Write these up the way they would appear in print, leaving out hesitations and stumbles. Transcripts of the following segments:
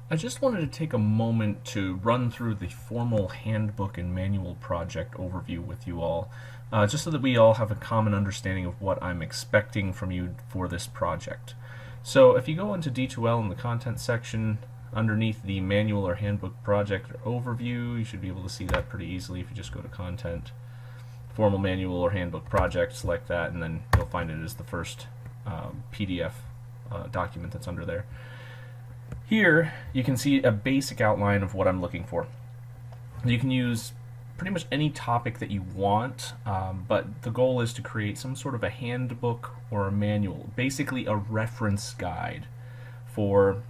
I just wanted to take a moment to run through the formal handbook and manual project overview with you all, just so that we all have a common understanding of what I'm expecting from you for this project. So if you go into D2L in the content section, underneath the manual or handbook project overview, you should be able to see that pretty easily if you just go to content, formal manual or handbook project, select that, and then you'll find it as the first PDF document that's under there. Here, you can see a basic outline of what I'm looking for. You can use pretty much any topic that you want, but the goal is to create some sort of a handbook or a manual, basically a reference guide for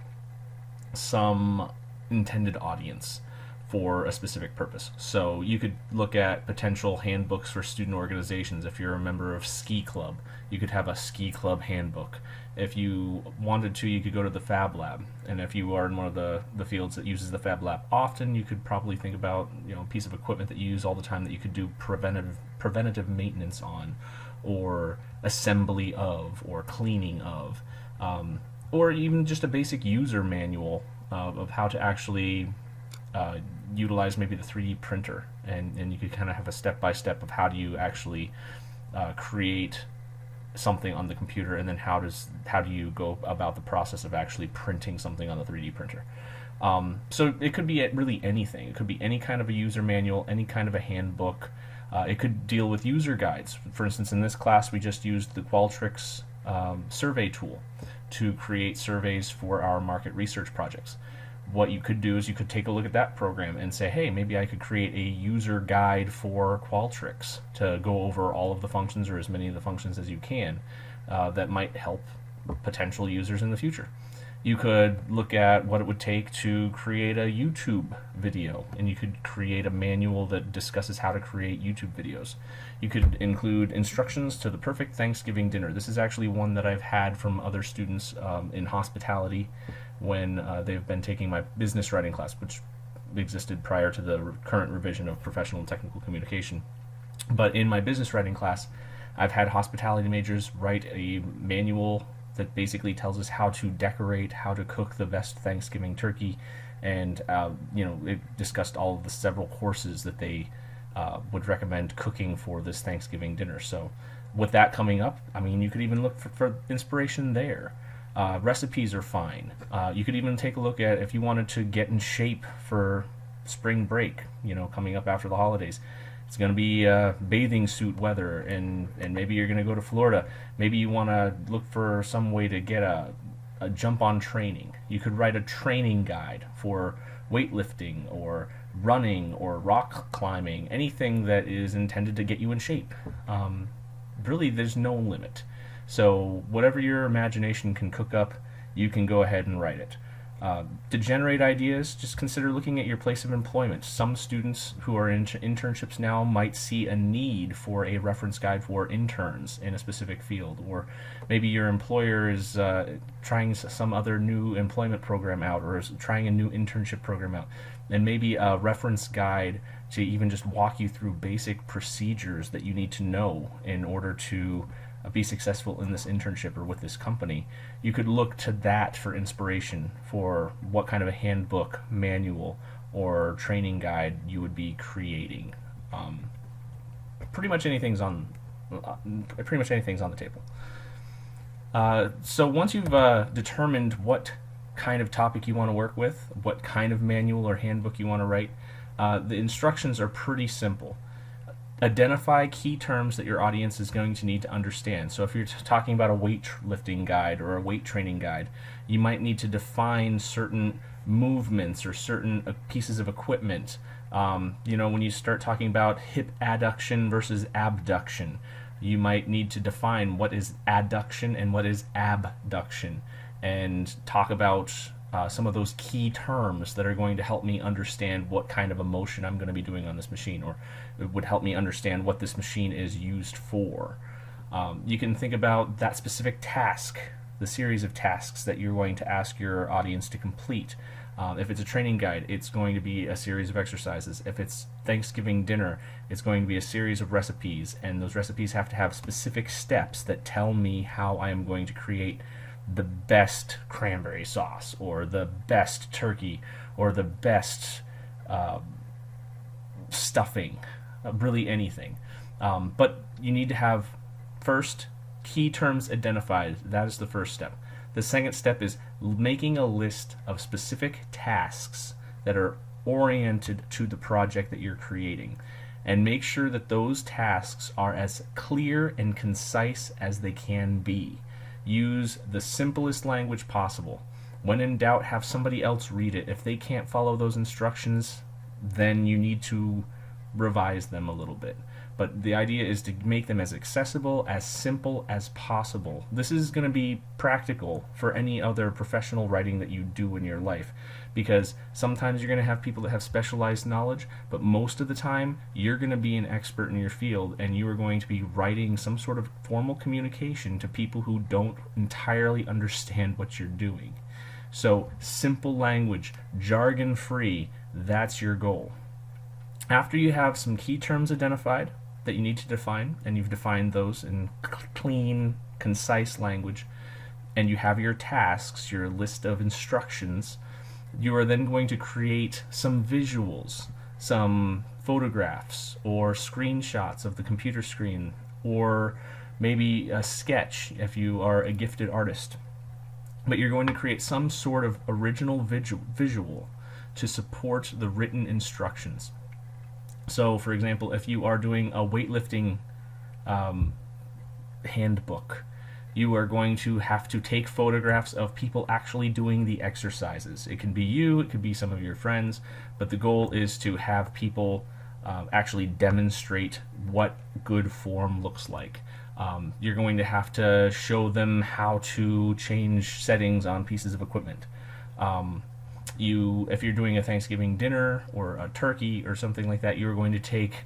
some intended audience for a specific purpose. So you could look at potential handbooks for student organizations. If you're a member of Ski Club, you could have a Ski Club handbook. If you wanted to, you could go to the Fab Lab. And if you are in one of the fields that uses the Fab Lab often, you could probably think about a piece of equipment that you use all the time that you could do preventative maintenance on, or assembly of, or cleaning of, or even just a basic user manual of how to actually utilize maybe the 3D printer, and you could kind of have a step-by-step of how do you actually create something on the computer, and then how do you go about the process of actually printing something on the 3D printer. So it could be really anything. It could be any kind of a user manual, any kind of a handbook. It could deal with user guides. For instance, in this class we just used the Qualtrics survey tool to create surveys for our market research projects. What you could do is you could take a look at that program and say, hey, maybe I could create a user guide for Qualtrics to go over all of the functions, or as many of the functions as you can, that might help potential users in the future. You could look at what it would take to create a YouTube video, and you could create a manual that discusses how to create YouTube videos. You could include instructions to the perfect Thanksgiving dinner. This is actually one that I've had from other students in hospitality when they've been taking my business writing class, which existed prior to the current revision of professional and technical communication. But in my business writing class, I've had hospitality majors write a manual that basically tells us how to decorate, how to cook the best Thanksgiving turkey, and it discussed all of the several courses that they would recommend cooking for this Thanksgiving dinner. So with that coming up, I mean, you could even look for inspiration there. Recipes are fine. You could even take a look at if you wanted to get in shape for spring break, coming up after the holidays. It's going to be bathing suit weather, and maybe you're going to go to Florida. Maybe you want to look for some way to get a jump on training. You could write a training guide for weightlifting or running or rock climbing, anything that is intended to get you in shape. Really, there's no limit. So whatever your imagination can cook up, you can go ahead and write it. To generate ideas, just consider looking at your place of employment. Some students who are in internships now might see a need for a reference guide for interns in a specific field, or maybe your employer is trying some other new employment program out, or is trying a new internship program out, and maybe a reference guide to even just walk you through basic procedures that you need to know in order to be successful in this internship or with this company. You could look to that for inspiration for what kind of a handbook, manual, or training guide you would be creating. Pretty much anything's on the table. So once you've determined what kind of topic you want to work with, what kind of manual or handbook you want to write, the instructions are pretty simple. Identify key terms that your audience is going to need to understand. So if you're talking about a weightlifting guide or a weight training guide, you might need to define certain movements or certain pieces of equipment. When you start talking about hip adduction versus abduction, you might need to define what is adduction and what is abduction, and talk about some of those key terms that are going to help me understand what kind of a motion I'm going to be doing on this machine, or it would help me understand what this machine is used for. You can think about that specific task, the series of tasks that you're going to ask your audience to complete. If it's a training guide, it's going to be a series of exercises. If it's Thanksgiving dinner, it's going to be a series of recipes, and those recipes have to have specific steps that tell me how I am going to create the best cranberry sauce or the best turkey or the best stuffing, really anything. But you need to have first key terms identified. That is the first step. The second step is making a list of specific tasks that are oriented to the project that you're creating. And make sure that those tasks are as clear and concise as they can be. Use the simplest language possible. When in doubt, have somebody else read it. If they can't follow those instructions, then you need to revise them a little bit. But the idea is to make them as accessible, as simple as possible. This is going to be practical for any other professional writing that you do in your life, because sometimes you're going to have people that have specialized knowledge, but most of the time you're going to be an expert in your field, and you are going to be writing some sort of formal communication to people who don't entirely understand what you're doing. So simple language, jargon-free, that's your goal. After you have some key terms identified that you need to define, and you've defined those in clean, concise language, and you have your tasks, your list of instructions, you are then going to create some visuals, some photographs or screenshots of the computer screen, or maybe a sketch if you are a gifted artist. But you're going to create some sort of original visual to support the written instructions. So, for example, if you are doing a weightlifting handbook, you are going to have to take photographs of people actually doing the exercises. It can be you, it could be some of your friends, but the goal is to have people actually demonstrate what good form looks like. You're going to have to show them how to change settings on pieces of equipment. If you're doing a Thanksgiving dinner or a turkey or something like that, you're going to take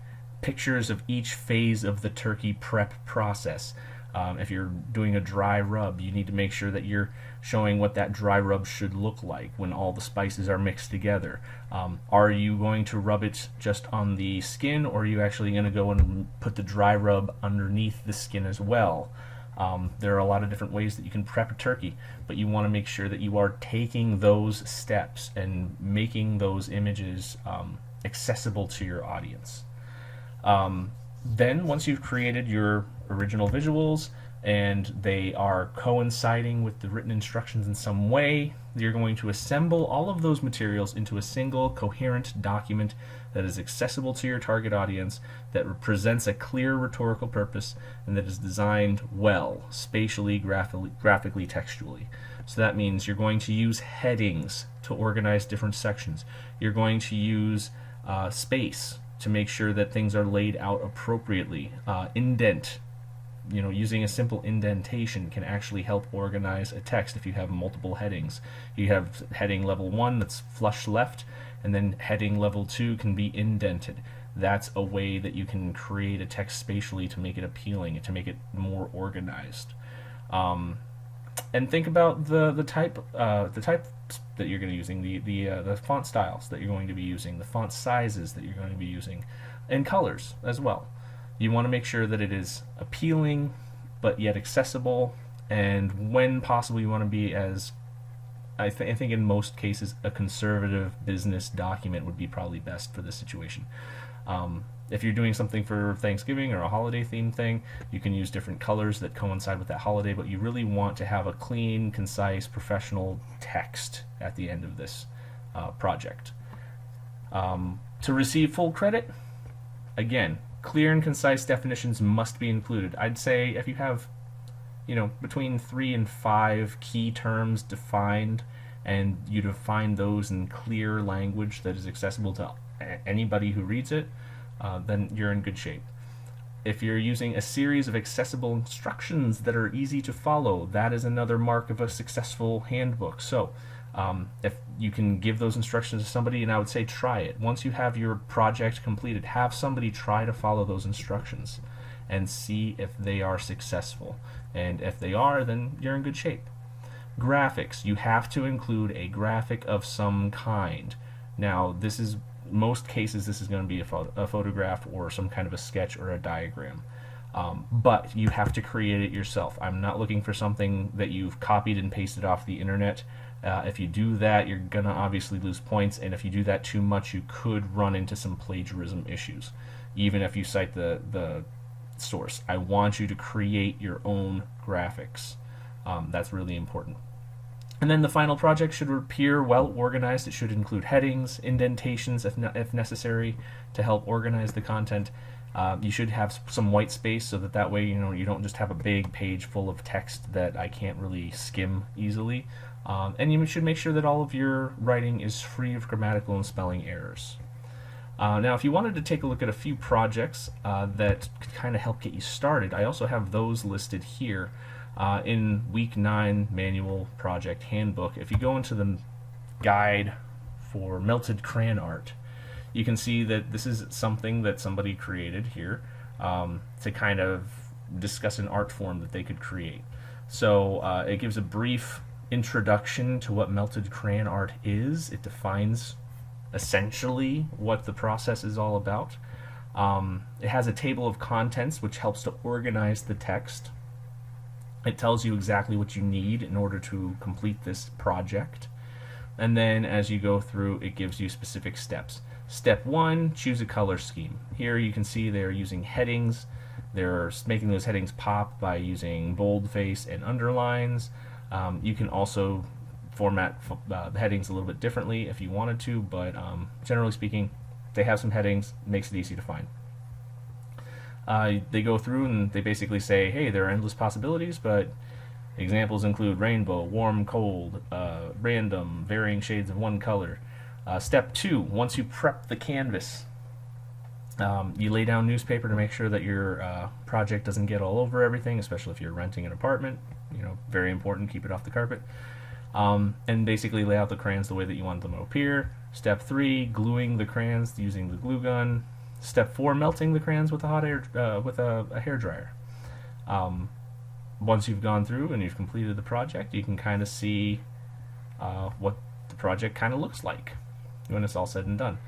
pictures of each phase of the turkey prep process. If you're doing a dry rub, you need to make sure that you're showing what that dry rub should look like when all the spices are mixed together. Are you going to rub it just on the skin, or are you actually going to go and put the dry rub underneath the skin as well? There are a lot of different ways that you can prep a turkey, but you want to make sure that you are taking those steps and making those images accessible to your audience. Then, once you've created your original visuals and they are coinciding with the written instructions in some way, you're going to assemble all of those materials into a single coherent document that is accessible to your target audience, that presents a clear rhetorical purpose, and that is designed well, spatially, graphically, textually. So that means you're going to use headings to organize different sections. You're going to use space to make sure that things are laid out appropriately. Indent, using a simple indentation can actually help organize a text if you have multiple headings. You have heading level 1 that's flush left, and then heading level 2 can be indented. That's a way that you can create a text spatially to make it appealing, to make it more organized. And think about the types that you're going to be using, the font styles that you're going to be using, the font sizes that you're going to be using, and colors as well. You want to make sure that it is appealing but yet accessible, and when possible you want to be as, I think in most cases a conservative business document would be probably best for this situation. If you're doing something for Thanksgiving or a holiday themed thing, you can use different colors that coincide with that holiday, but you really want to have a clean, concise, professional text at the end of this project. To receive full credit, again, clear and concise definitions must be included. I'd say if you have, between 3 and 5 key terms defined, and you define those in clear language that is accessible to anybody who reads it, then you're in good shape. If you're using a series of accessible instructions that are easy to follow, that is another mark of a successful handbook. So if you can give those instructions to somebody, and I would say try it. Once you have your project completed, have somebody try to follow those instructions and see if they are successful. And if they are, then you're in good shape. Graphics. You have to include a graphic of some kind. Now, most cases this is going to be a photograph or some kind of a sketch or a diagram. But you have to create it yourself. I'm not looking for something that you've copied and pasted off the internet. If you do that, you're going to obviously lose points, and if you do that too much, you could run into some plagiarism issues, even if you cite the source. I want you to create your own graphics. That's really important. And then the final project should appear well organized. It should include headings, indentations if necessary to help organize the content. You should have some white space so that way you don't just have a big page full of text that I can't really skim easily. And you should make sure that all of your writing is free of grammatical and spelling errors. Now, if you wanted to take a look at a few projects that could kind of help get you started, I also have those listed here. In week 9 manual project handbook, if you go into the guide for melted crayon art, you can see that this is something that somebody created here to kind of discuss an art form that they could create. So it gives a brief introduction to what melted crayon art is. It defines essentially what the process is all about. It has a table of contents which helps to organize the text. It tells you exactly what you need in order to complete this project. And then as you go through, it gives you specific steps. Step 1, choose a color scheme. Here you can see they're using headings. They're making those headings pop by using boldface and underlines. You can also format the headings a little bit differently if you wanted to, but generally speaking, they have some headings, makes it easy to find. They go through and they basically say, hey, there are endless possibilities, but examples include rainbow, warm, cold, random, varying shades of one color. Step 2, once you prep the canvas, you lay down newspaper to make sure that your project doesn't get all over everything, especially if you're renting an apartment. Very important, keep it off the carpet. And basically lay out the crayons the way that you want them to appear. Step 3, gluing the crayons using the glue gun. Step 4, melting the crayons with a hot air with a hair dryer. Once you've gone through and you've completed the project, you can kind of see what the project kind of looks like when it's all said and done.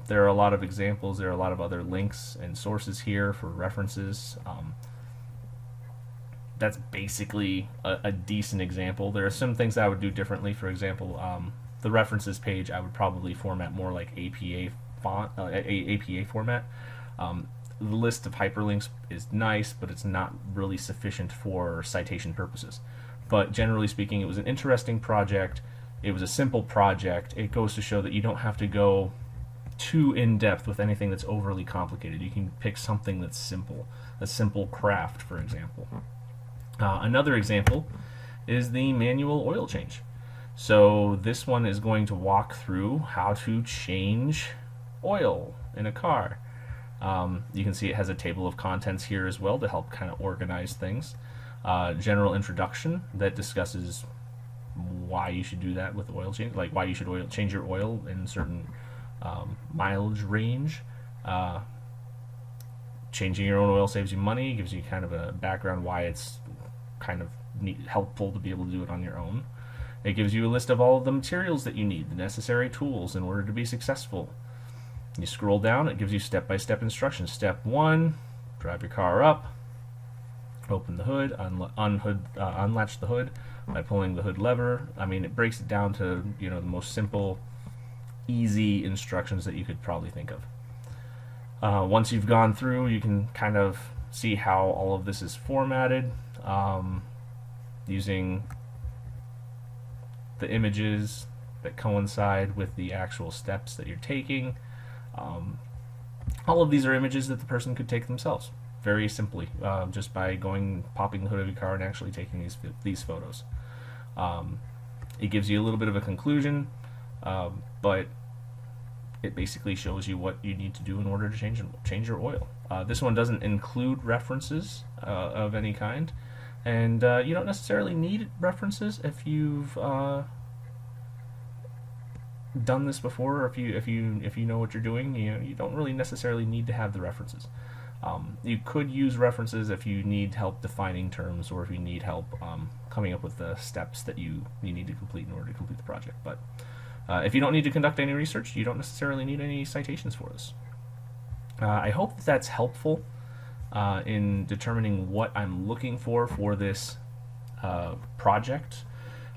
There are a lot of examples. There are a lot of other links and sources here for references. That's basically a decent example. There are some things that I would do differently. For example, the references page I would probably format more like APA font, APA format. The list of hyperlinks is nice, but it's not really sufficient for citation purposes. But generally speaking, it was an interesting project. It was a simple project. It goes to show that you don't have to go too in-depth with anything that's overly complicated. You can pick something that's simple, a simple craft, for example. Another example is the manual oil change. So this one is going to walk through how to change oil in a car. You can see it has a table of contents here as well to help kind of organize things. General introduction that discusses why you should do that with oil change, like why you should change your oil in certain mileage range. Changing your own oil saves you money, gives you kind of a background why it's kind of helpful to be able to do it on your own. It gives you a list of all of the materials that you need, the necessary tools in order to be successful. You scroll down, it gives you step-by-step instructions. Step 1, drive your car up, open the hood, unlatch the hood by pulling the hood lever. I mean, it breaks it down to the most simple, easy instructions that you could probably think of. Once you've gone through, you can kind of see how all of this is formatted using the images that coincide with the actual steps that you're taking. All of these are images that the person could take themselves, very simply, just by popping the hood of your car and actually taking these photos. It gives you a little bit of a conclusion, but it basically shows you what you need to do in order to change your oil. This one doesn't include references of any kind, and you don't necessarily need references if you've done this before, or if you know what you're doing. You don't really necessarily need to have the references. You could use references if you need help defining terms, or if you need help coming up with the steps that you need to complete in order to complete the project. But if you don't need to conduct any research, you don't necessarily need any citations for this. I hope that's helpful. in determining what I'm looking for this project.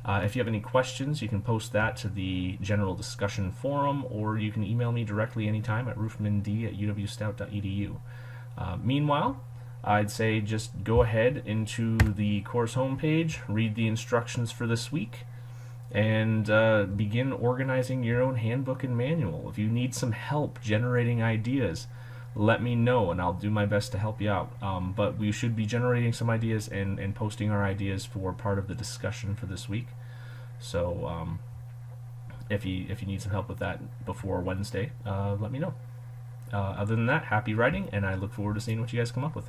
If you have any questions, you can post that to the general discussion forum, or you can email me directly anytime at roofmand@uwstout.edu. Meanwhile, I'd say just go ahead into the course homepage, read the instructions for this week, and begin organizing your own handbook and manual. If you need some help generating ideas, let me know and I'll do my best to help you out. But we should be generating some ideas and posting our ideas for part of the discussion for this week. So if you need some help with that before Wednesday, let me know. Other than that, happy writing, and I look forward to seeing what you guys come up with.